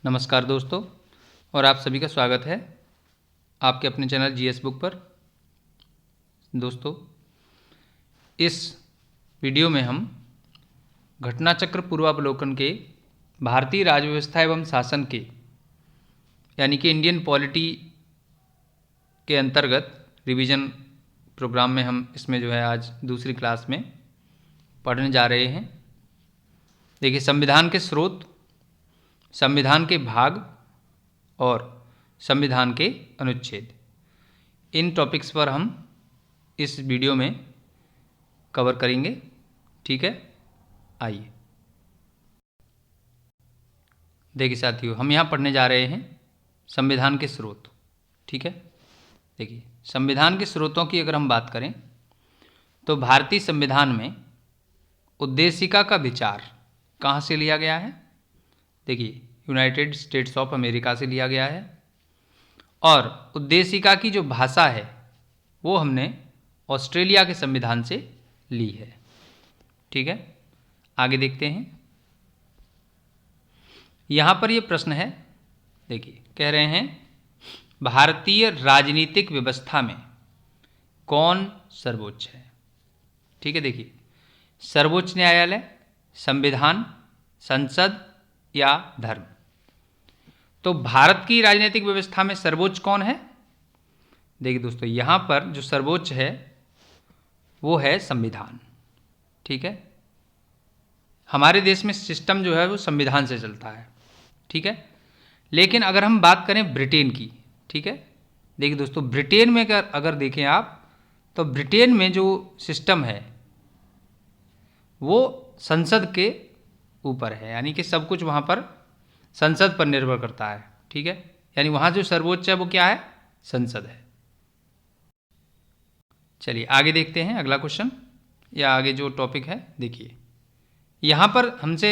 नमस्कार दोस्तों, और आप सभी का स्वागत है आपके अपने चैनल जीएस बुक पर। दोस्तों, इस वीडियो में हम घटनाचक्र पूर्वावलोकन के भारतीय राज्य व्यवस्था एवं शासन के यानी कि इंडियन पॉलिटी के अंतर्गत रिवीजन प्रोग्राम में हम इसमें जो है आज दूसरी क्लास में पढ़ने जा रहे हैं। देखिए, संविधान के स्रोत, संविधान के भाग और संविधान के अनुच्छेद, इन टॉपिक्स पर हम इस वीडियो में कवर करेंगे। ठीक है, आइए। देखिए साथियों, हम यहाँ पढ़ने जा रहे हैं संविधान के स्रोत। ठीक है, देखिए संविधान के स्रोतों की अगर हम बात करें तो भारतीय संविधान में उद्देशिका का विचार कहाँ से लिया गया है? देखिए, यूनाइटेड स्टेट्स ऑफ अमेरिका से लिया गया है, और उद्देशिका की जो भाषा है वो हमने ऑस्ट्रेलिया के संविधान से ली है। ठीक है, आगे देखते हैं। यहाँ पर ये प्रश्न है, देखिए कह रहे हैं भारतीय राजनीतिक व्यवस्था में कौन सर्वोच्च है? ठीक है, देखिए सर्वोच्च न्यायालय, संविधान, संसद या धर्म। तो भारत की राजनीतिक व्यवस्था में सर्वोच्च कौन है? देखिए दोस्तों, यहाँ पर जो सर्वोच्च है वो है संविधान। ठीक है, हमारे देश में सिस्टम जो है वो संविधान से चलता है। ठीक है, लेकिन अगर हम बात करें ब्रिटेन की, ठीक है, देखिए दोस्तों ब्रिटेन में अगर देखें आप तो ब्रिटेन में जो सिस्टम है वो संसद के ऊपर है, यानी कि सब कुछ वहाँ पर संसद पर निर्भर करता है। ठीक है, यानी वहाँ जो सर्वोच्च है वो क्या है? संसद है। चलिए आगे देखते हैं अगला क्वेश्चन या आगे जो टॉपिक है। देखिए यहाँ पर हमसे,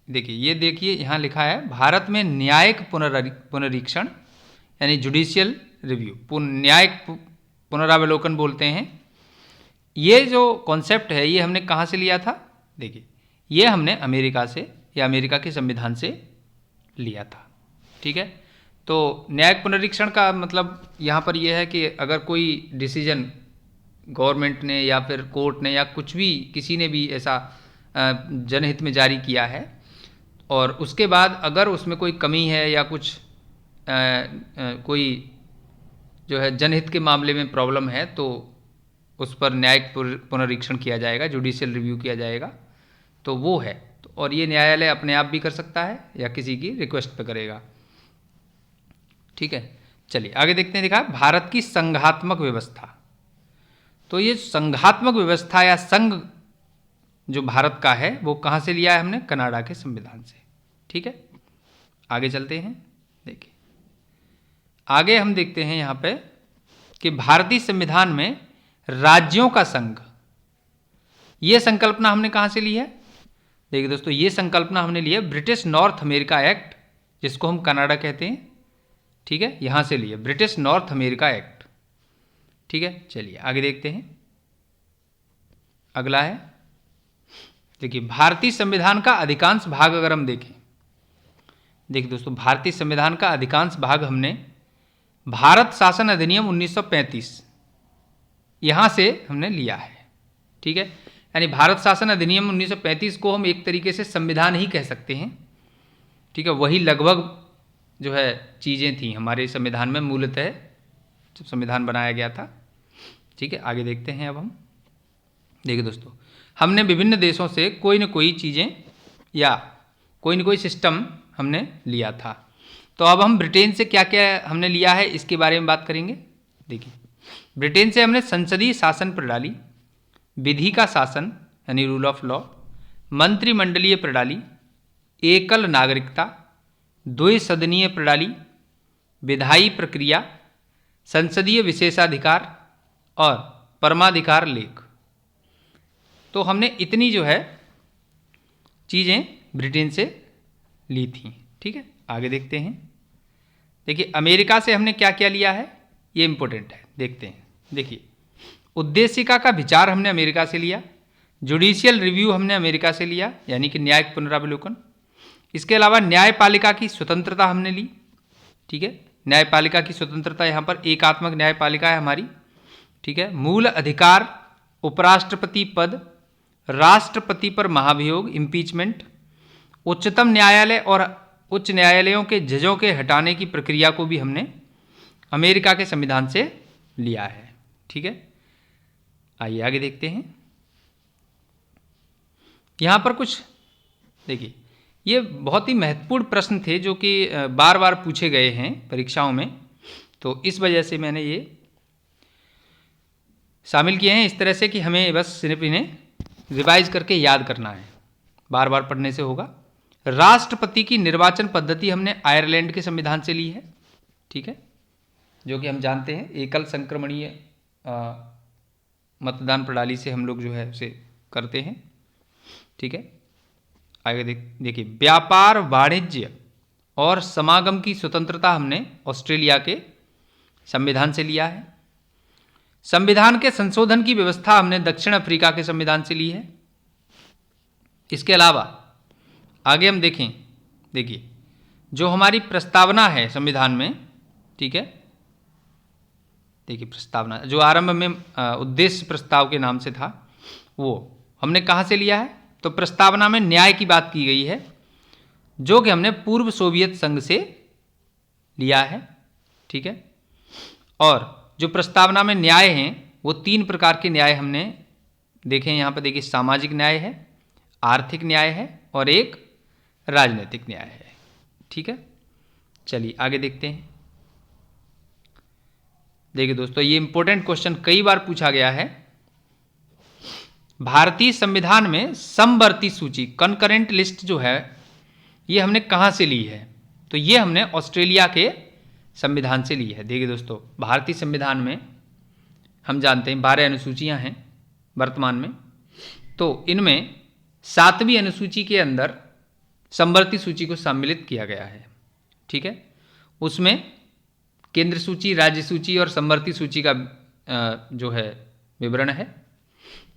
देखिए ये देखिए यहाँ लिखा है भारत में न्यायिक पुनरीक्षण यानी जुडिशियल रिव्यू, न्यायिक पुनरावलोकन बोलते हैं। ये जो कॉन्सेप्ट है ये हमने कहाँ से लिया था? देखिए ये हमने अमेरिका से या अमेरिका के संविधान से लिया था। ठीक है, तो न्यायिक पुनरीक्षण का मतलब यहाँ पर यह है कि अगर कोई डिसीजन गवर्नमेंट ने या फिर कोर्ट ने या कुछ भी किसी ने भी ऐसा जनहित में जारी किया है और उसके बाद अगर उसमें कोई कमी है या कुछ कोई जो है जनहित के मामले में प्रॉब्लम है तो उस पर न्यायिक पुनरीक्षण किया जाएगा, जुडिशियल रिव्यू किया जाएगा। तो वो है, और ये न्यायालय अपने आप भी कर सकता है या किसी की रिक्वेस्ट पे करेगा। ठीक है, चलिए आगे देखते हैं। देखा भारत की संघात्मक व्यवस्था, तो ये संघात्मक व्यवस्था या संघ जो भारत का है वो कहाँ से लिया है हमने? कनाडा के संविधान से। ठीक है, आगे चलते हैं। देखिए आगे हम देखते हैं यहाँ पे कि भारतीय संविधान में राज्यों का संघ, ये संकल्पना हमने कहाँ से ली है? देखिए दोस्तों, ये संकल्पना हमने ली है ब्रिटिश नॉर्थ अमेरिका एक्ट, जिसको हम कनाडा कहते हैं। ठीक है, यहाँ से लिए ब्रिटिश नॉर्थ अमेरिका एक्ट। ठीक है, चलिए आगे देखते हैं। अगला है, देखिए भारतीय संविधान का अधिकांश भाग अगर हम देखें, देखिए दोस्तों भारतीय संविधान का अधिकांश भाग हमने भारत शासन अधिनियम 1935 यहाँ से हमने लिया है। ठीक है, यानी भारत शासन अधिनियम 1935 को हम एक तरीके से संविधान ही कह सकते हैं। ठीक है, वही लगभग जो है चीज़ें थी हमारे संविधान में मूलतः जब संविधान बनाया गया था। ठीक है, आगे देखते हैं। अब हम देखिए दोस्तों, हमने विभिन्न देशों से कोई न कोई चीज़ें या कोई न कोई सिस्टम हमने लिया था। तो अब हम ब्रिटेन से क्या क्या हमने लिया है इसके बारे में बात करेंगे। देखिए ब्रिटेन से हमने संसदीय शासन प्रणाली, विधि का शासन यानी रूल ऑफ लॉ, मंत्रिमंडलीय प्रणाली, एकल नागरिकता, द्विसदनीय प्रणाली, विधायी प्रक्रिया, संसदीय विशेषाधिकार और परमाधिकार लेख। तो हमने इतनी जो है चीज़ें ब्रिटेन से ली थी। ठीक है, आगे देखते हैं। देखिए अमेरिका से हमने क्या क्या लिया है, ये इंपॉर्टेंट है, देखते हैं। देखिए उद्देशिका का विचार हमने अमेरिका से लिया, जुडिशियल रिव्यू हमने अमेरिका से लिया यानी कि न्यायिक पुनरावलोकन, इसके अलावा न्यायपालिका की स्वतंत्रता हमने ली, ठीक है, न्यायपालिका की स्वतंत्रता, यहाँ पर एकात्मक न्यायपालिका है हमारी, ठीक है। मूल अधिकार, उपराष्ट्रपति पद, राष्ट्रपति पर महाभियोग, इम्पीचमेंट, उच्चतम न्यायालय और उच्च न्यायालयों के जजों के हटाने की प्रक्रिया को भी हमने अमेरिका के संविधान से लिया है, ठीक है। आइए आगे देखते हैं। यहाँ पर कुछ देखिए, ये बहुत ही महत्वपूर्ण प्रश्न थे जो कि बार बार पूछे गए हैं परीक्षाओं में, तो इस वजह से मैंने ये शामिल किए हैं इस तरह से कि हमें बस सिर्फ इन्हें रिवाइज करके याद करना है, बार बार पढ़ने से होगा। राष्ट्रपति की निर्वाचन पद्धति हमने आयरलैंड के संविधान से ली है, ठीक है, जो कि हम जानते हैं एकल संक्रमणीय मतदान प्रणाली से हम लोग जो है उसे करते हैं, ठीक है। आगे देखिए, व्यापार, वाणिज्य और समागम की स्वतंत्रता हमने ऑस्ट्रेलिया के संविधान से लिया है। संविधान के संशोधन की व्यवस्था हमने दक्षिण अफ्रीका के संविधान से ली है। इसके अलावा आगे हम देखें, देखिए जो हमारी प्रस्तावना है संविधान में, ठीक है, देखिए प्रस्तावना जो आरंभ में उद्देश्य प्रस्ताव के नाम से था, वो हमने कहाँ से लिया है, तो प्रस्तावना में न्याय की बात की गई है, जो कि हमने पूर्व सोवियत संघ से लिया है, ठीक है। और जो प्रस्तावना में न्याय हैं वो 3 प्रकार के न्याय हमने देखे, यहाँ पर देखिए सामाजिक न्याय है, आर्थिक न्याय है और एक राजनीतिक न्याय है, ठीक है। चलिए आगे देखते हैं। देखिए दोस्तों, ये इंपॉर्टेंट क्वेश्चन कई बार पूछा गया है। भारतीय संविधान में समवर्ती सूची, कनकरेंट लिस्ट जो है, ये हमने कहाँ से ली है, तो ये हमने ऑस्ट्रेलिया के संविधान से ली है। देखिए दोस्तों, भारतीय संविधान में हम जानते हैं 12 अनुसूचियां हैं वर्तमान में, तो इनमें 7वीं अनुसूची के अंदर समवर्ती सूची को सम्मिलित किया गया है, ठीक है। उसमें केंद्र सूची, राज्य सूची और समवर्ती सूची का जो है विवरण है।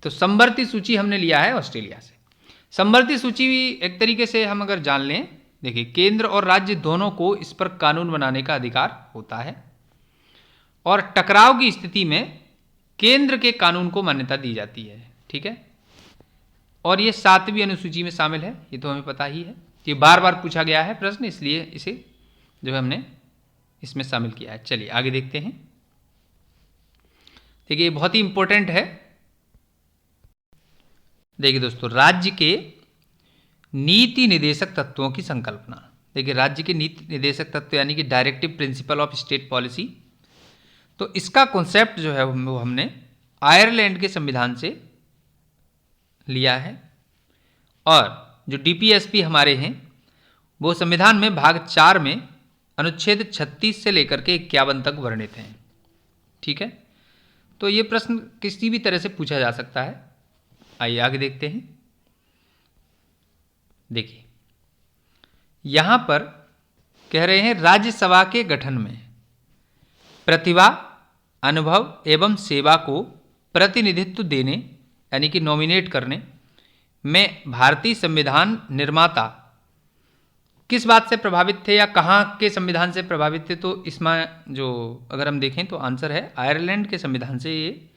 तो समवर्ती सूची हमने लिया है ऑस्ट्रेलिया से। समवर्ती सूची एक तरीके से हम अगर जान लें, देखिए केंद्र और राज्य दोनों को इस पर कानून बनाने का अधिकार होता है और टकराव की स्थिति में केंद्र के कानून को मान्यता दी जाती है, ठीक है। और ये 7वीं अनुसूची में शामिल है, ये तो हमें पता ही है, ये बार बार पूछा गया है प्रश्न, इसलिए इसे जो है हमने इसमें शामिल किया है। चलिए आगे देखते हैं। देखिए बहुत ही इंपॉर्टेंट है। देखिए दोस्तों, राज्य के नीति निदेशक तत्वों की संकल्पना। देखिए राज्य के नीति निदेशक तत्व यानी कि directive principle of state policy, तो इसका कॉन्सेप्ट जो है वो हमने आयरलैंड के संविधान से लिया है। और जो डीपीएसपी हमारे हैं वो संविधान में भाग 4 में अनुच्छेद 36 से लेकर के 51 तक वर्णित हैं, ठीक है। तो ये प्रश्न किसी भी तरह से पूछा जा सकता है। आइए आगे देखते हैं। देखिए यहां पर कह रहे हैं राज्यसभा के गठन में प्रतिभा, अनुभव एवं सेवा को प्रतिनिधित्व देने यानी कि नॉमिनेट करने में भारतीय संविधान निर्माता किस बात से प्रभावित थे या कहाँ के संविधान से प्रभावित थे, तो इसमें जो अगर हम देखें तो आंसर है आयरलैंड के संविधान से ये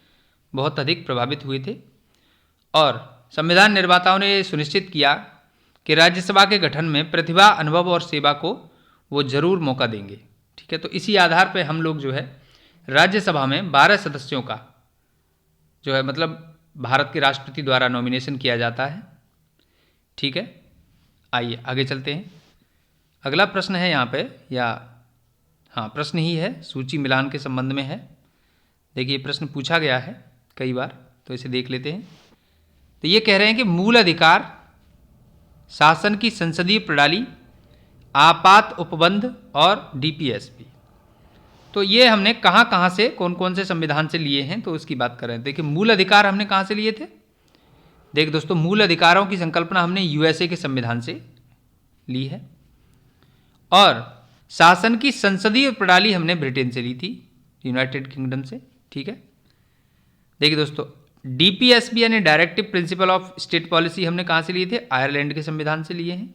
बहुत अधिक प्रभावित हुए थे। और संविधान निर्माताओं ने सुनिश्चित किया कि राज्यसभा के गठन में प्रतिभा, अनुभव और सेवा को वो जरूर मौका देंगे, ठीक है। तो इसी आधार पर हम लोग जो है राज्यसभा में 12 सदस्यों का जो है मतलब भारत के राष्ट्रपति द्वारा नॉमिनेशन किया जाता है, ठीक है। आइए आगे चलते हैं। अगला प्रश्न है यहाँ पे, या हाँ प्रश्न ही है, सूची मिलान के संबंध में है। देखिए प्रश्न पूछा गया है कई बार, तो इसे देख लेते हैं। तो ये कह रहे हैं कि मूल अधिकार, शासन की संसदीय प्रणाली, आपात उपबंध और डीपीएसपी, तो ये हमने कहाँ कहाँ से कौन कौन से संविधान से लिए हैं, तो उसकी बात कर रहे हैं। देखिए मूल अधिकार हमने कहाँ से लिए थे। देख दोस्तों, मूल अधिकारों की संकल्पना हमने यूएसए के संविधान से ली है और शासन की संसदीय प्रणाली हमने ब्रिटेन से ली थी, यूनाइटेड किंगडम से, ठीक है। देखिए दोस्तों, डीपीएसपी यानी directive principle of state policy हमने कहाँ से लिए थे, आयरलैंड के संविधान से लिए हैं,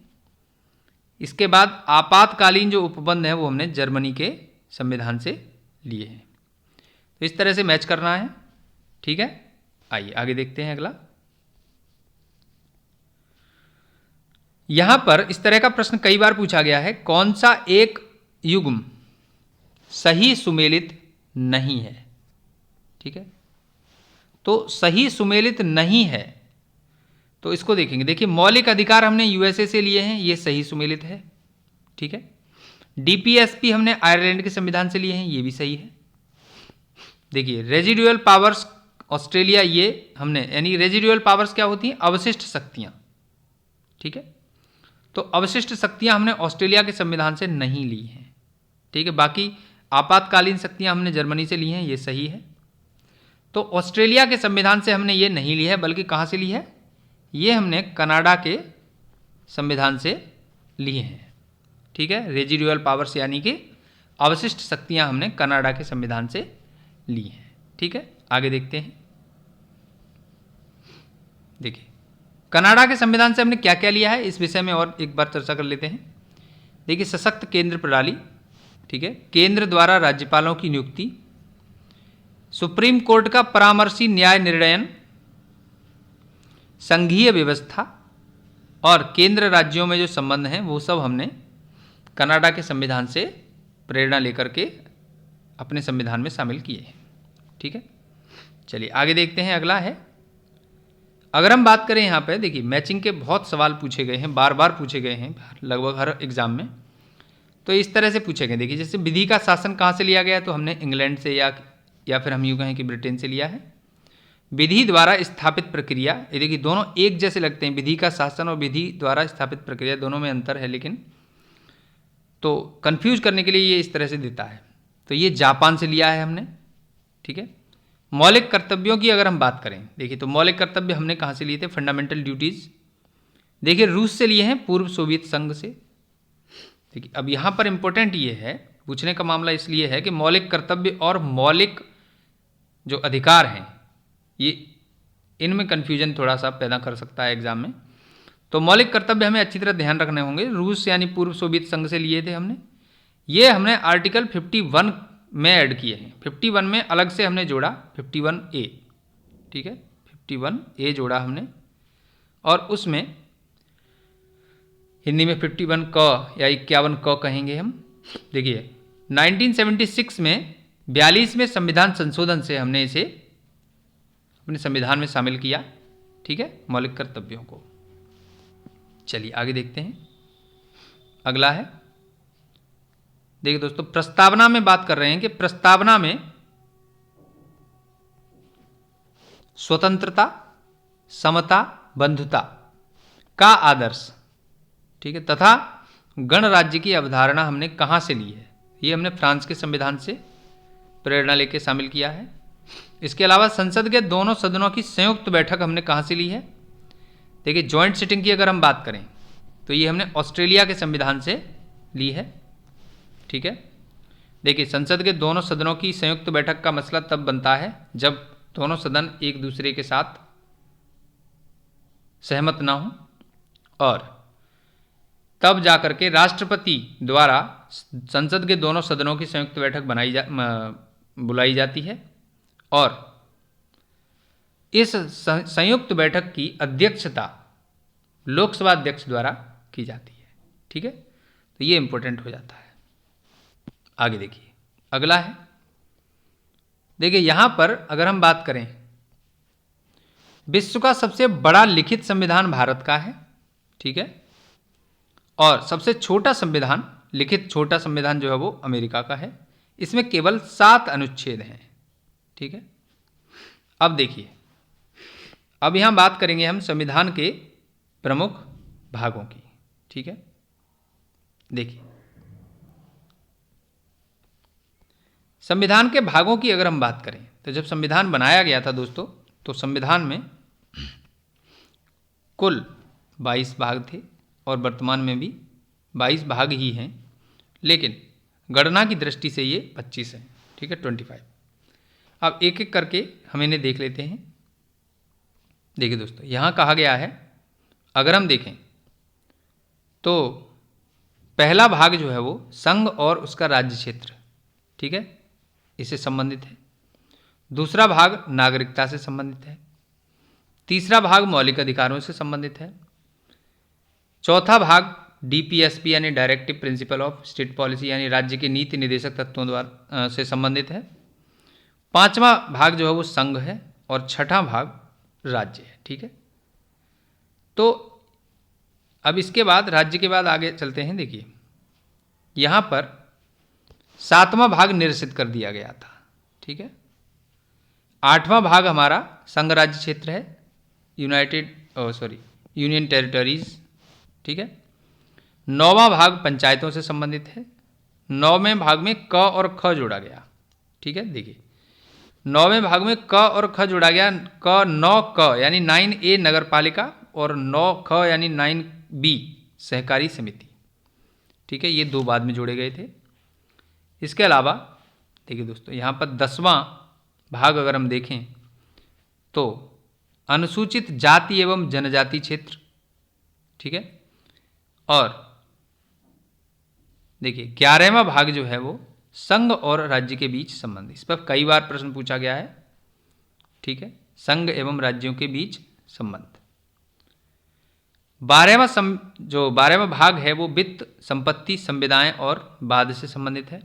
इसके बाद आपातकालीन जो उपबंध है वो हमने जर्मनी के संविधान से लिए हैं। तो इस तरह से मैच करना है, ठीक है। आइए आगे देखते हैं अगला। यहां पर इस तरह का प्रश्न कई बार पूछा गया है, कौन सा एक युग्म सही सुमेलित नहीं है, ठीक है। तो सही सुमेलित नहीं है तो इसको देखेंगे। देखिए मौलिक अधिकार हमने यूएसए से लिए हैं, ये सही सुमेलित है, ठीक है। डीपीएसपी हमने आयरलैंड के संविधान से लिए हैं, ये भी सही है। देखिए रेजिडुअल पावर्स ऑस्ट्रेलिया, ये हमने, यानी रेजिडुअल पावर्स क्या होती हैं, अवशिष्ट शक्तियां, ठीक है। तो अवशिष्ट शक्तियां हमने ऑस्ट्रेलिया के संविधान से नहीं ली हैं, ठीक है। बाकी आपातकालीन शक्तियां हमने जर्मनी से ली हैं, ये सही है। तो ऑस्ट्रेलिया के संविधान से हमने ये नहीं ली है, बल्कि कहां से ली है, ये हमने कनाडा के संविधान से लिए हैं, ठीक है। रेजिडुअल पावर्स यानी कि अवशिष्ट शक्तियां हमने कनाडा के संविधान से ली हैं, ठीक है। आगे देखते हैं। देखिए कनाडा के संविधान से हमने क्या क्या लिया है, इस विषय में और एक बार चर्चा कर लेते हैं। देखिए सशक्त केंद्र प्रणाली, ठीक है, केंद्र द्वारा राज्यपालों की नियुक्ति, सुप्रीम कोर्ट का परामर्शी न्याय निर्णयन, संघीय व्यवस्था और केंद्र राज्यों में जो संबंध हैं वो सब हमने कनाडा के संविधान से प्रेरणा लेकर के अपने संविधान में शामिल किए हैं, ठीक है। चलिए आगे देखते हैं। अगला है, अगर हम बात करें यहाँ पे, देखिए मैचिंग के बहुत सवाल पूछे गए हैं, बार बार पूछे गए हैं लगभग हर एग्जाम में। तो इस तरह से पूछे गए, देखिए जैसे विधि का शासन कहाँ से लिया गया, तो हमने इंग्लैंड से या फिर हम यूँ कहें कि ब्रिटेन से लिया है। विधि द्वारा स्थापित प्रक्रिया, ये देखिए दोनों एक जैसे लगते हैं, विधि का शासन और विधि द्वारा स्थापित प्रक्रिया दोनों में अंतर है, लेकिन तो कंफ्यूज करने के लिए ये इस तरह से देता है। तो ये जापान से लिया है हमने, ठीक है। मौलिक कर्तव्यों की अगर हम बात करें, देखिए तो मौलिक कर्तव्य हमने कहाँ से लिए थे, फंडामेंटल ड्यूटीज, देखिए रूस से लिए हैं, पूर्व सोवियत संघ से। देखिए अब यहाँ पर इंपॉर्टेंट ये है, पूछने का मामला इसलिए है कि मौलिक कर्तव्य और मौलिक जो अधिकार हैं, ये इनमें कन्फ्यूजन थोड़ा सा पैदा कर सकता है एग्जाम में। तो मौलिक कर्तव्य हमें अच्छी तरह ध्यान रखने होंगे। रूस यानी पूर्व सोवियत संघ से लिए थे हमने, ये हमने आर्टिकल 51 में ऐड किए हैं। 51 में अलग से हमने जोड़ा 51A, ठीक है, 51A जोड़ा हमने, और उसमें हिंदी में 51 क या 51 क कहेंगे हम। देखिए 1976 में 42वें संविधान संशोधन से हमने इसे अपने संविधान में शामिल किया, ठीक है, मौलिक कर्तव्यों को। चलिए आगे देखते हैं। अगला है, देखिए दोस्तों प्रस्तावना में बात कर रहे हैं कि प्रस्तावना में स्वतंत्रता, समता, बंधुता का आदर्श, ठीक है, तथा गणराज्य की अवधारणा हमने कहाँ से ली है, ये हमने फ्रांस के संविधान से प्रेरणा लेकर शामिल किया है। इसके अलावा संसद के दोनों सदनों की संयुक्त बैठक हमने कहाँ से ली है, देखिए जॉइंट सिटिंग की अगर हम बात करें तो ये हमने ऑस्ट्रेलिया के संविधान से ली है, ठीक है। देखिए संसद के दोनों सदनों की संयुक्त बैठक का मसला तब बनता है जब दोनों सदन एक दूसरे के साथ सहमत ना हो, और तब जाकर के राष्ट्रपति द्वारा संसद के दोनों सदनों की संयुक्त बैठक बुलाई जाती है, और इस संयुक्त बैठक की अध्यक्षता लोकसभा अध्यक्ष द्वारा की जाती है, ठीक है। तो ये इंपॉर्टेंट हो जाता है। आगे देखिए अगला है, देखिए यहां पर अगर हम बात करें, विश्व का सबसे बड़ा लिखित संविधान भारत का है, ठीक है, और सबसे छोटा संविधान, लिखित छोटा संविधान जो है वो अमेरिका का है। इसमें केवल 7 अनुच्छेद हैं, ठीक है। अब देखिए, अब यहां बात करेंगे हम संविधान के प्रमुख भागों की, ठीक है। देखिए संविधान के भागों की अगर हम बात करें तो जब संविधान बनाया गया था दोस्तों, तो संविधान में कुल 22 भाग थे, और वर्तमान में भी 22 भाग ही हैं, लेकिन गणना की दृष्टि से ये 25 हैं, ठीक है, 25। अब एक एक करके हम इन्हें देख लेते हैं। देखिए दोस्तों यहाँ कहा गया है, अगर हम देखें तो पहला भाग जो है वो संघ और उसका राज्य क्षेत्र, ठीक है, इससे संबंधित है। दूसरा भाग नागरिकता से संबंधित है। तीसरा भाग मौलिक अधिकारों से संबंधित है। चौथा भाग डीपीएसपी यानी directive principle of state policy यानी राज्य के नीति निर्देशक तत्वों द्वारा से संबंधित है। पांचवा भाग जो है वो संघ है और छठा भाग राज्य है, ठीक है। तो अब इसके बाद राज्य के बाद आगे चलते हैं। देखिए यहाँ पर सातवां भाग निरसित कर दिया गया था, ठीक है। आठवां भाग हमारा संघ राज्य क्षेत्र है, यूनियन टेरिटरीज, ठीक है। नौवां भाग पंचायतों से संबंधित है। नौवें भाग में क और ख जोड़ा गया, ठीक है। देखिए नौवें भाग में क और ख जोड़ा गया। क 9 यानी 9A नगर पालिका और 9 यानी 9B सहकारी समिति, ठीक है। ये दो बाद में जोड़े गए थे। इसके अलावा देखिए दोस्तों यहाँ पर 10वां भाग अगर हम देखें तो अनुसूचित जाति एवं जनजाति क्षेत्र, ठीक है। और देखिए 11वां भाग जो है वो संघ और राज्य के बीच संबंध। इस पर कई बार प्रश्न पूछा गया है, ठीक है, संघ एवं राज्यों के बीच संबंध। 12वां भाग है वो वित्त, संपत्ति, संविदाएं और बाद से संबंधित है।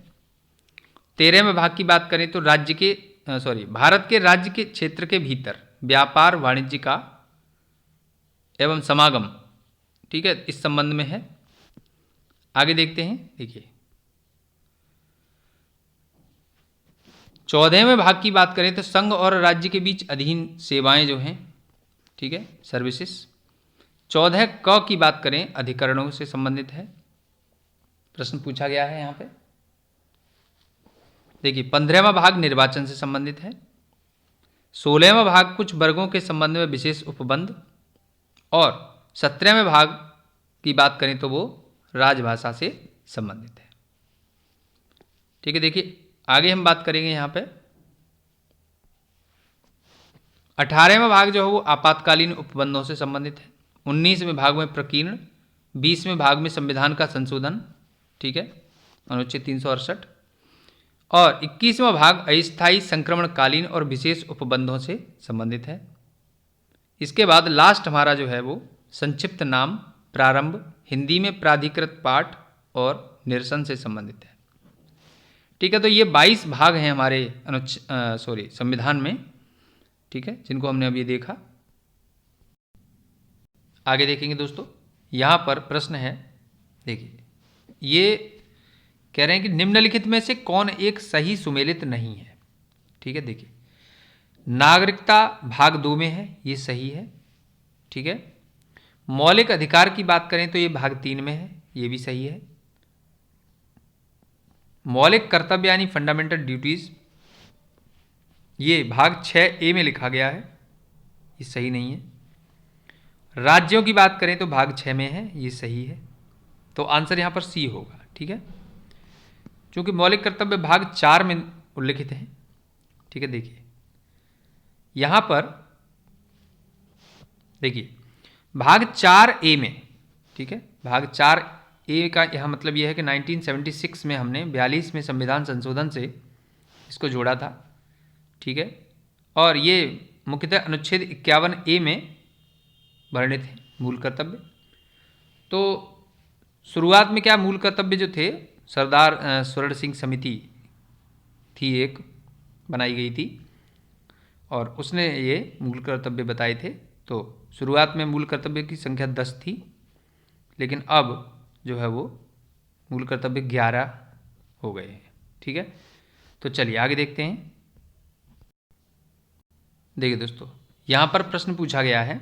13वें भाग की बात करें तो भारत के राज्य के क्षेत्र के भीतर व्यापार वाणिज्य का एवं समागम, ठीक है, इस संबंध में है। आगे देखते हैं। देखिए 14वें भाग की बात करें तो संघ और राज्य के बीच अधीन सेवाएं जो हैं, ठीक है, सर्विसेज। 14 क की बात करें अधिकरणों से संबंधित है, प्रश्न पूछा गया है यहाँ पे। देखिए 15वां भाग निर्वाचन से संबंधित है। 16वां भाग कुछ वर्गों के संबंध में विशेष उपबंध और 17वें भाग की बात करें तो वो राजभाषा से संबंधित है, ठीक है। देखिए आगे हम बात करेंगे यहाँ पे 18वां भाग जो है वो आपातकालीन उपबंधों से संबंधित है। 19वें भाग में प्रकीर्ण, 20वें भाग में संविधान का संशोधन, ठीक है, अनुच्छेद 368, और 21वां भाग अस्थायी संक्रमणकालीन और विशेष उपबंधों से संबंधित है। इसके बाद लास्ट हमारा जो है वो संक्षिप्त नाम, प्रारंभ, हिंदी में प्राधिकृत पाठ और निरसन से संबंधित है, ठीक है। तो ये 22 भाग हैं हमारे संविधान में, ठीक है, जिनको हमने अभी देखा। आगे देखेंगे दोस्तों। यहाँ पर प्रश्न है, देखिए ये कह रहे हैं कि निम्नलिखित में से कौन एक सही सुमेलित नहीं है, ठीक है। देखिए नागरिकता भाग 2 में है, ये सही है, ठीक है। मौलिक अधिकार की बात करें तो ये भाग 3 में है, ये भी सही है। मौलिक कर्तव्य यानी फंडामेंटल ड्यूटीज, ये भाग 6A में लिखा गया है, ये सही नहीं है। राज्यों की बात करें तो भाग 6 में है, ये सही है। तो आंसर यहाँ पर सी होगा, ठीक है, क्योंकि मौलिक कर्तव्य भाग 4 में उल्लिखित है, ठीक है। देखिए यहाँ पर देखिए भाग 4A में, ठीक है, भाग 4A का यहाँ मतलब यह है कि 1976 में हमने 42 में संविधान संशोधन से इसको जोड़ा था, ठीक है। और ये मुख्यतः अनुच्छेद 51A में वर्णित है मूल कर्तव्य। तो शुरुआत में क्या मूल कर्तव्य जो थे, सरदार स्वर्ण सिंह समिति थी, एक बनाई गई थी और उसने ये मूल कर्तव्य बताए थे। तो शुरुआत में मूल कर्तव्य की संख्या 10 थी, लेकिन अब जो है वो मूल कर्तव्य 11 हो गए हैं, ठीक है। तो चलिए आगे देखते हैं। देखिए दोस्तों यहाँ पर प्रश्न पूछा गया है,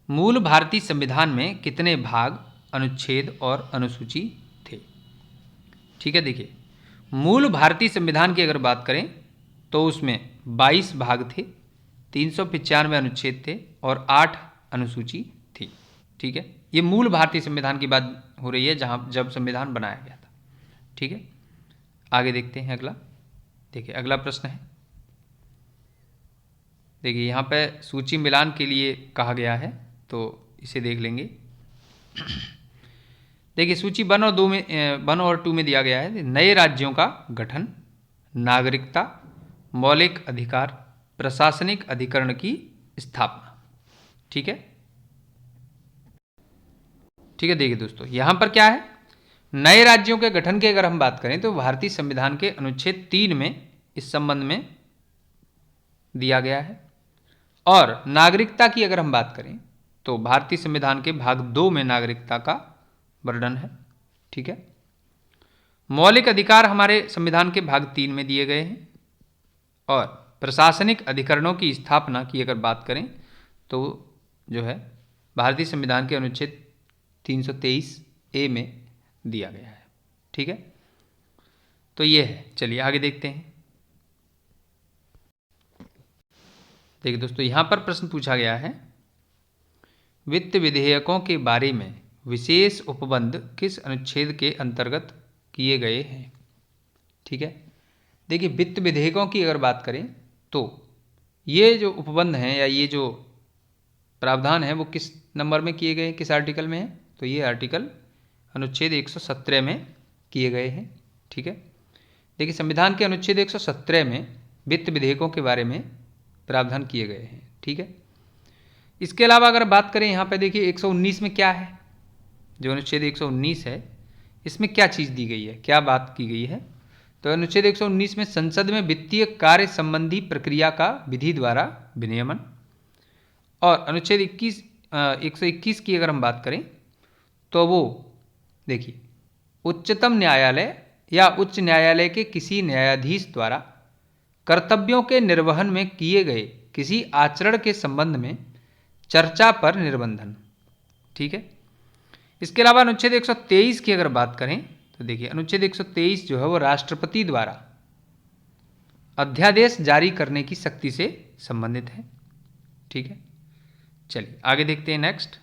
मूल भारतीय संविधान में कितने भाग, अनुच्छेद और अनुसूची थे, ठीक है। देखिए मूल भारतीय संविधान की अगर बात करें तो उसमें 22 भाग थे, 395 अनुच्छेद थे और 8 अनुसूची थी, ठीक है। ये मूल भारतीय संविधान की बात हो रही है जब संविधान बनाया गया था, ठीक है। आगे देखते हैं अगला। देखिए अगला प्रश्न है, देखिए यहाँ पे सूची मिलान के लिए कहा गया है, तो इसे देख लेंगे। देखिए सूची 1 और 2 में 1 और 2 में दिया गया है नए राज्यों का गठन, नागरिकता, मौलिक अधिकार, प्रशासनिक अधिकरण की स्थापना। ठीक है, ठीक है। देखिए दोस्तों यहां पर क्या है, नए राज्यों के गठन की अगर हम बात करें तो भारतीय संविधान के अनुच्छेद 3 में इस संबंध में दिया गया है। और नागरिकता की अगर हम बात करें तो भारतीय संविधान के भाग 2 में नागरिकता का वर्णन है। ठीक है, मौलिक अधिकार हमारे संविधान के भाग 3 में दिए गए हैं। और प्रशासनिक अधिकरणों की स्थापना की अगर बात करें तो जो है भारतीय संविधान के अनुच्छेद 323A में दिया गया है। ठीक है, तो ये है। चलिए आगे देखते हैं। देखिए दोस्तों यहां पर प्रश्न पूछा गया है वित्त विधेयकों के बारे में विशेष उपबंध किस अनुच्छेद के अंतर्गत किए गए हैं। ठीक है, देखिए वित्त विधेयकों की अगर बात करें तो ये जो उपबंध हैं या ये जो प्रावधान है वो किस नंबर में किए गए हैं, किस आर्टिकल में है, तो ये आर्टिकल अनुच्छेद 117 में किए गए हैं। ठीक है, देखिए संविधान के अनुच्छेद 117 में वित्त विधेयकों के बारे में प्रावधान किए गए हैं। ठीक है, इसके अलावा अगर बात करें यहाँ पे देखिए 119 में क्या है, जो अनुच्छेद 119 है इसमें क्या चीज़ दी गई है, क्या बात की गई है, तो अनुच्छेद 119 में संसद में वित्तीय कार्य संबंधी प्रक्रिया का विधि द्वारा विनियमन। और अनुच्छेद 121 की अगर हम बात करें तो वो देखिए उच्चतम न्यायालय या उच्च न्यायालय के किसी न्यायाधीश द्वारा कर्तव्यों के निर्वहन में किए गए किसी आचरण के संबंध में चर्चा पर निर्बंधन। ठीक है, इसके अलावा अनुच्छेद 123 की अगर बात करें तो देखिए अनुच्छेद 123 जो है वो राष्ट्रपति द्वारा अध्यादेश जारी करने की शक्ति से संबंधित है। ठीक है, चलिए आगे देखते हैं नेक्स्ट।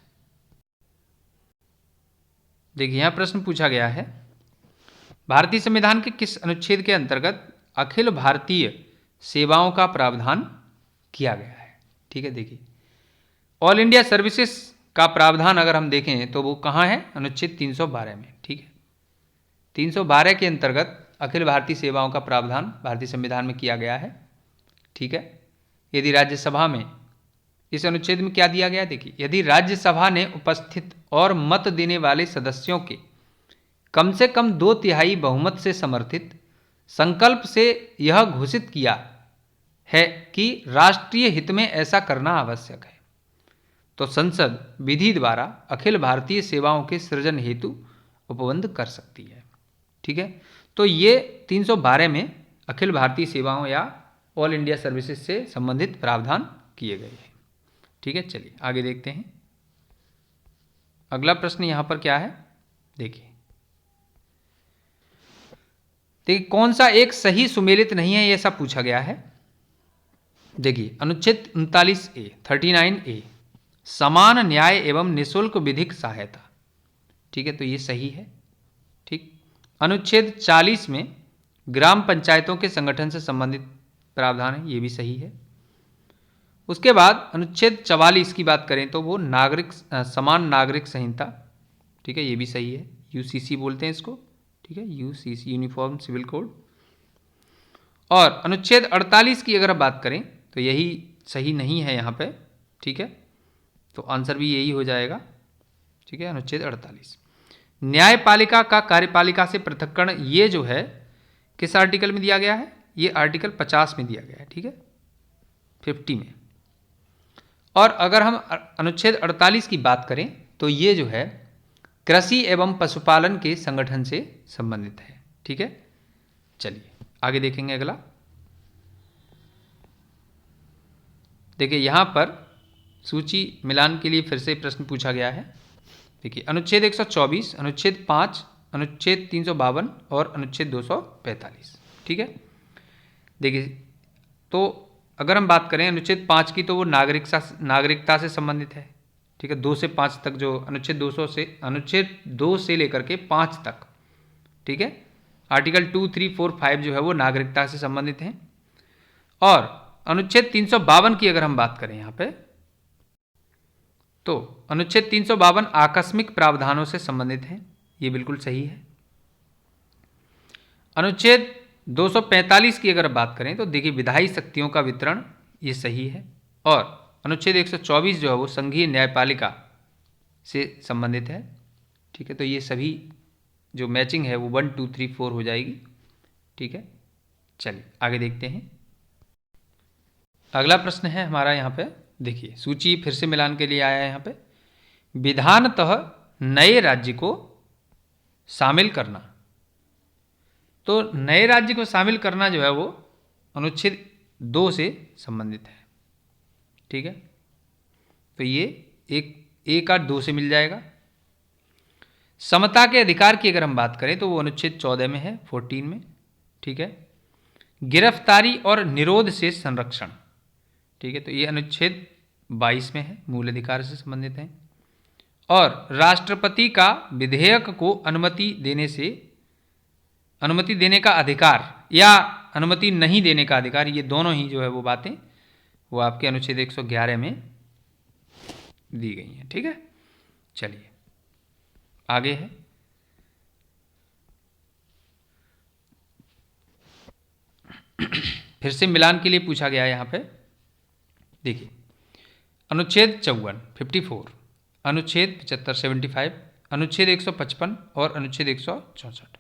देखिए यहां प्रश्न पूछा गया है भारतीय संविधान के किस अनुच्छेद के अंतर्गत अखिल भारतीय सेवाओं का प्रावधान किया गया है। ठीक है, देखिए ऑल इंडिया सर्विसेज का प्रावधान अगर हम देखें तो वो कहाँ है, अनुच्छेद 312 में। ठीक है, 312 के अंतर्गत अखिल भारतीय सेवाओं का प्रावधान भारतीय संविधान में किया गया है। ठीक है, यदि राज्यसभा में इस अनुच्छेद में क्या दिया गया, देखिए यदि राज्यसभा ने उपस्थित और मत देने वाले सदस्यों के कम से कम 2/3 बहुमत से समर्थित संकल्प से यह घोषित किया है कि राष्ट्रीय हित में ऐसा करना आवश्यक है तो संसद विधि द्वारा अखिल भारतीय सेवाओं के सृजन हेतु उपबंध कर सकती है। ठीक है, तो ये 312 में अखिल भारतीय सेवाओं या ऑल इंडिया सर्विसेज से संबंधित प्रावधान किए गए हैं। ठीक है, चलिए आगे देखते हैं। अगला प्रश्न यहां पर क्या है, देखिए कौन सा एक सही सुमेलित नहीं है, ये ऐसा पूछा गया है। देखिए अनुच्छेद 39A समान न्याय एवं निःशुल्क विधिक सहायता। ठीक है, तो ये सही है। ठीक, अनुच्छेद 40 में ग्राम पंचायतों के संगठन से संबंधित प्रावधान है, ये भी सही है। उसके बाद अनुच्छेद 44 की बात करें तो वो समान नागरिक संहिता। ठीक है, ये भी सही है, यूसीसी बोलते हैं इसको। ठीक है, यूसीसी यूनिफॉर्म सिविल कोड। और अनुच्छेद 48 की अगर बात करें तो यही सही नहीं है यहाँ पे। ठीक है, तो आंसर भी यही हो जाएगा। ठीक है, अनुच्छेद 48 न्यायपालिका का कार्यपालिका से पृथक्करण, ये जो है किस आर्टिकल में दिया गया है, ये आर्टिकल 50 में दिया गया है। ठीक है, 50 में। और अगर हम अनुच्छेद 48 की बात करें तो ये जो है कृषि एवं पशुपालन के संगठन से संबंधित है। ठीक है, चलिए आगे देखेंगे अगला। देखिए यहां पर सूची मिलान के लिए फिर से प्रश्न पूछा गया है। देखिए अनुच्छेद 124, अनुच्छेद 5, अनुच्छेद 352 और अनुच्छेद 245। ठीक है, देखिए तो अगर हम बात करें अनुच्छेद 5 की तो वो नागरिकता से संबंधित है। ठीक है, 2 से 5 तक जो अनुच्छेद 2 से लेकर के 5 तक। ठीक है, आर्टिकल 2, 3, 4, 5 जो है वो नागरिकता से संबंधित हैं। और अनुच्छेद 352 की अगर हम बात करें यहाँ पे तो अनुच्छेद 352 आकस्मिक प्रावधानों से संबंधित है, ये बिल्कुल सही है। अनुच्छेद 245 की अगर बात करें तो देखिए विधायी शक्तियों का वितरण, ये सही है। और अनुच्छेद 124 जो है वो संघीय न्यायपालिका से संबंधित है। ठीक है, तो ये सभी जो मैचिंग है वो 1 2 3 4 हो जाएगी। ठीक है, चलिए आगे देखते हैं। अगला प्रश्न है हमारा यहाँ पे, देखिए सूची फिर से मिलान के लिए आया है यहाँ पे। विधानतः नए राज्य को शामिल करना, तो नए राज्य को शामिल करना जो है वो अनुच्छेद 2 से संबंधित है। ठीक है, तो ये एक का 2 से मिल जाएगा। समता के अधिकार की अगर हम बात करें तो वो अनुच्छेद 14 में है, 14 में। ठीक है, गिरफ्तारी और निरोध से संरक्षण, ठीक है, तो ये अनुच्छेद 22 में है, मूल अधिकार से संबंधित है। और राष्ट्रपति का विधेयक को अनुमति देने का अधिकार या अनुमति नहीं देने का अधिकार, ये दोनों ही जो है वो बातें वो आपके अनुच्छेद 111 में दी गई हैं। ठीक है, चलिए आगे है। फिर से मिलान के लिए पूछा गया है यहाँ पे, देखिए अनुच्छेद 54 54, अनुच्छेद 75 75, अनुच्छेद 155 और अनुच्छेद 164।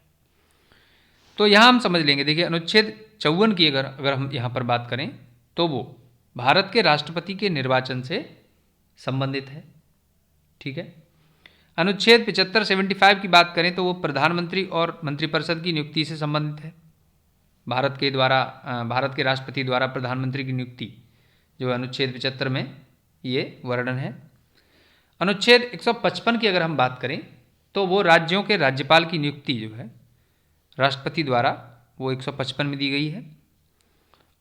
तो यहाँ हम समझ लेंगे, देखिए अनुच्छेद 54 की अगर हम यहाँ पर बात करें तो वो भारत के राष्ट्रपति के निर्वाचन से संबंधित है। ठीक है, अनुच्छेद 75 75 की बात करें तो वो प्रधानमंत्री और मंत्रिपरिषद की नियुक्ति से संबंधित है। भारत के राष्ट्रपति द्वारा प्रधानमंत्री की नियुक्ति जो अनुच्छेद 75 में ये वर्णन है। अनुच्छेद 155 की अगर हम बात करें तो वो राज्यों के राज्यपाल की नियुक्ति जो है राष्ट्रपति द्वारा वो 155 में दी गई है।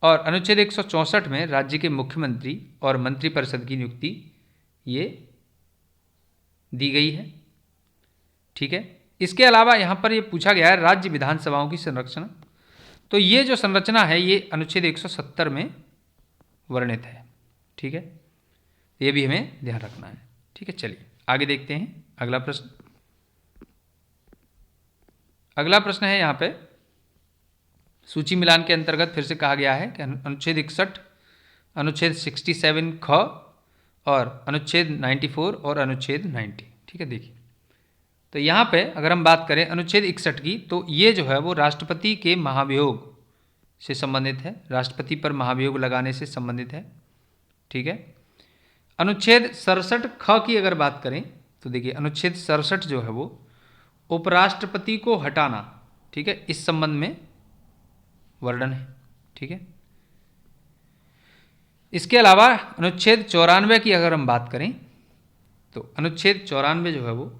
और अनुच्छेद 164 में राज्य के मुख्यमंत्री और मंत्रिपरिषद की नियुक्ति ये दी गई है। ठीक है, इसके अलावा यहाँ पर ये पूछा गया है राज्य विधानसभाओं की संरचना, तो ये जो संरचना है ये अनुच्छेद 170 में वर्णित है। ठीक है, ये भी हमें ध्यान रखना है। ठीक है, चलिए आगे देखते हैं अगला प्रश्न। अगला प्रश्न है यहाँ पे, सूची मिलान के अंतर्गत फिर से कहा गया है कि अनुच्छेद 61, अनुच्छेद 67 ख और अनुच्छेद 94 और अनुच्छेद 90। ठीक है, देखिए तो यहाँ पे अगर हम बात करें अनुच्छेद 61 की, तो ये जो है वो राष्ट्रपति के महाभियोग से संबंधित है, राष्ट्रपति पर महाभियोग लगाने से संबंधित है। ठीक है, अनुच्छेद 67 ख की अगर बात करें तो देखिए अनुच्छेद 67 जो है वो उपराष्ट्रपति को हटाना, ठीक है, इस संबंध में वर्णन है। ठीक है, इसके अलावा अनुच्छेद 94 की अगर हम बात करें तो अनुच्छेद 94 जो है वो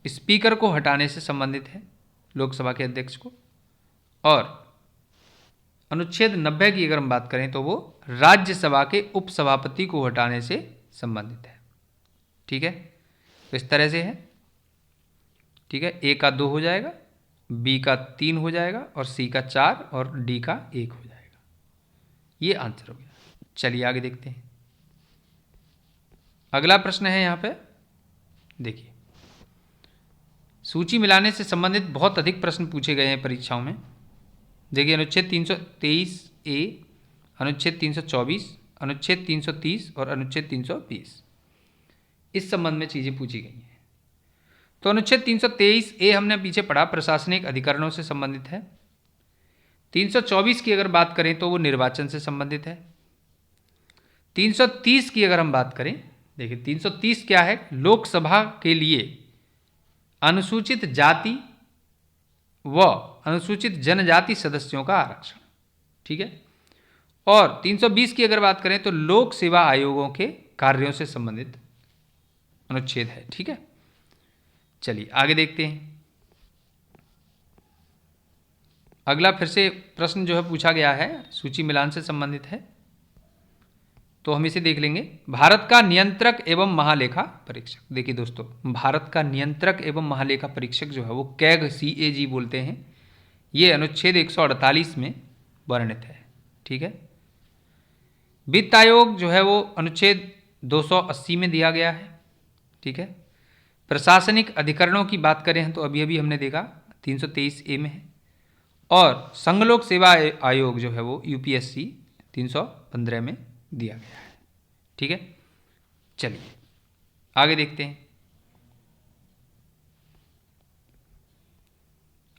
स्पीकर को हटाने से संबंधित है, लोकसभा के अध्यक्ष को। और अनुच्छेद 90 की अगर हम बात करें तो वो राज्यसभा के उपसभापति को हटाने से संबंधित है। ठीक है, तो इस तरह से है। ठीक है, ए का 2 हो जाएगा, बी का 3 हो जाएगा और सी का 4 और डी का 1 हो जाएगा। ये आंसर हो गया। चलिए आगे देखते हैं। अगला प्रश्न है यहाँ पे, देखिए सूची मिलाने से संबंधित बहुत अधिक प्रश्न पूछे गए हैं परीक्षाओं में। देखिए अनुच्छेद 323 ए, अनुच्छेद 324, अनुच्छेद 330 और अनुच्छेद 320, इस संबंध में चीज़ें पूछी गई हैं। तो अनुच्छेद 323 ए हमने पीछे पढ़ा, प्रशासनिक अधिकरणों से संबंधित है। 324 की अगर बात करें तो वो निर्वाचन से संबंधित है। 330 की अगर हम बात करें, देखिए 330 क्या है, लोकसभा के लिए अनुसूचित जाति व अनुसूचित जनजाति सदस्यों का आरक्षण। ठीक है, और 320 की अगर बात करें तो लोक सेवा आयोगों के कार्यों से संबंधित अनुच्छेद है। ठीक है, चलिए आगे देखते हैं। अगला फिर से प्रश्न जो है पूछा गया है, सूची मिलान से संबंधित है, तो हम इसे देख लेंगे। भारत का नियंत्रक एवं महालेखा परीक्षक, देखिए दोस्तों भारत का नियंत्रक एवं महालेखा परीक्षक जो है वो कैग CAG बोलते हैं, ये अनुच्छेद 148 में वर्णित है। ठीक है, वित्त आयोग जो है वो अनुच्छेद 280 में दिया गया है। ठीक है, प्रशासनिक अधिकरणों की बात करें तो अभी अभी हमने देखा 323A में है, और संघ लोक सेवा आयोग जो है वो यूपीएससी 315 में दिया गया है। ठीक है, चलिए आगे देखते हैं।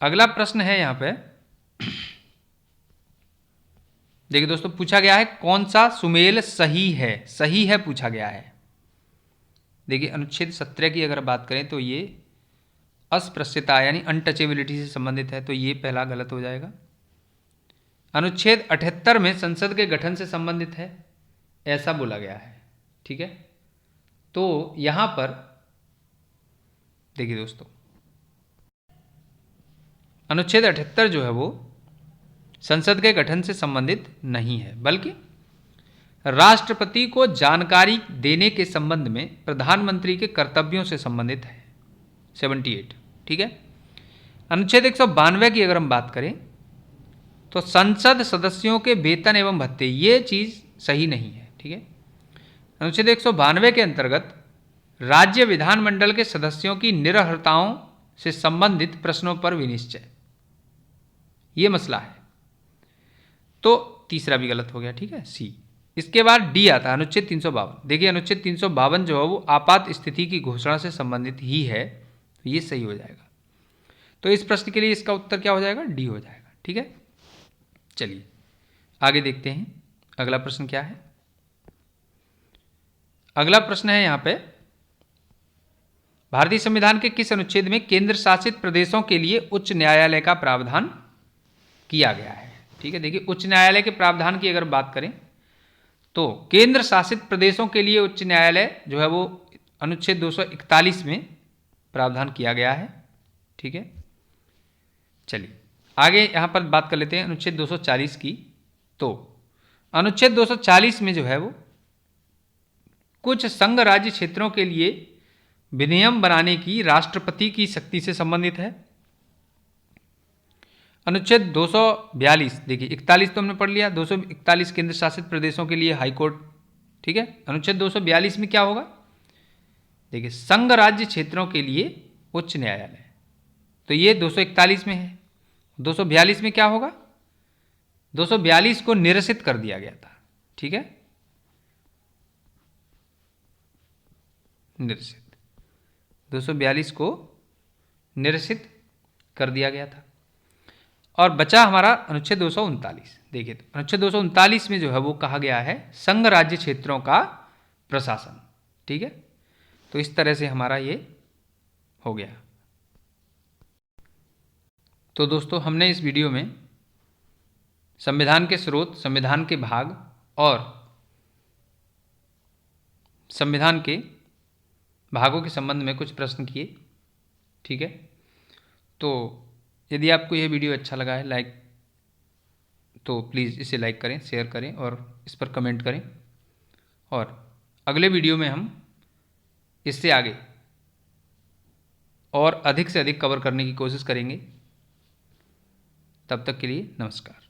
अगला प्रश्न है यहाँ पे, देखिए दोस्तों, पूछा गया है कौन सा सुमेल सही है, सही है पूछा गया है। देखिए अनुच्छेद 17 की अगर बात करें तो ये अस्पृश्यता यानी अनटचेबिलिटी से संबंधित है, तो ये पहला गलत हो जाएगा। अनुच्छेद 78 में संसद के गठन से संबंधित है, ऐसा बोला गया है। ठीक है, तो यहां पर देखिए दोस्तों, अनुच्छेद 78 जो है वो संसद के गठन से संबंधित नहीं है, बल्कि राष्ट्रपति को जानकारी देने के संबंध में प्रधानमंत्री के कर्तव्यों से संबंधित है। 78। ठीक है, अनुच्छेद 192 की अगर हम बात करें तो संसद सदस्यों के वेतन एवं भत्ते, ये चीज सही नहीं है। ठीक है, अनुच्छेद 192 के अंतर्गत राज्य विधानमंडल के सदस्यों की निरर्हताओं से संबंधित प्रश्नों पर विनिश्चय, ये मसला है, तो तीसरा भी गलत हो गया। ठीक है, सी। इसके बाद डी आता है अनुच्छेद 352। देखिए अनुच्छेद 352 जो है वो आपात स्थिति की घोषणा से संबंधित ही है, तो ये सही हो जाएगा। तो इस प्रश्न के लिए इसका उत्तर क्या हो जाएगा, डी हो जाएगा। ठीक है, चलिए आगे देखते हैं अगला प्रश्न क्या है। अगला प्रश्न है यहाँ पे, भारतीय संविधान के किस अनुच्छेद में केंद्र शासित प्रदेशों के लिए उच्च न्यायालय का प्रावधान किया गया है। ठीक है, देखिए उच्च न्यायालय के प्रावधान की अगर बात करें तो केंद्र शासित प्रदेशों के लिए उच्च न्यायालय जो है वो अनुच्छेद 241 में प्रावधान किया गया है। ठीक है, चलिए आगे यहाँ पर बात कर लेते हैं अनुच्छेद 240 की। तो अनुच्छेद 240 में जो है वो कुछ संघ राज्य क्षेत्रों के लिए विनियम बनाने की राष्ट्रपति की शक्ति से संबंधित है। अनुच्छेद 242, देखिए 41 तो हमने पढ़ लिया, 241 केंद्र शासित प्रदेशों के लिए हाई कोर्ट। ठीक है, अनुच्छेद 242 में क्या होगा, देखिए संघ राज्य क्षेत्रों के लिए उच्च न्यायालय, तो ये 241 में है। 242 में क्या होगा, 242 को निरसित कर दिया गया था। ठीक है, निरसित, 242 को निरसित कर दिया गया था, और बचा हमारा अनुच्छेद 239। देखिए तो अनुच्छेद 239 में जो है वो कहा गया है संघ राज्य क्षेत्रों का प्रशासन। ठीक है, तो इस तरह से हमारा ये हो गया। तो दोस्तों हमने इस वीडियो में संविधान के स्रोत, संविधान के भाग और संविधान के भागों के संबंध में कुछ प्रश्न किए। ठीक है, तो यदि आपको यह वीडियो अच्छा लगा है तो प्लीज़ इसे लाइक करें, शेयर करें और इस पर कमेंट करें, और अगले वीडियो में हम इससे आगे और अधिक से अधिक कवर करने की कोशिश करेंगे। तब तक के लिए नमस्कार।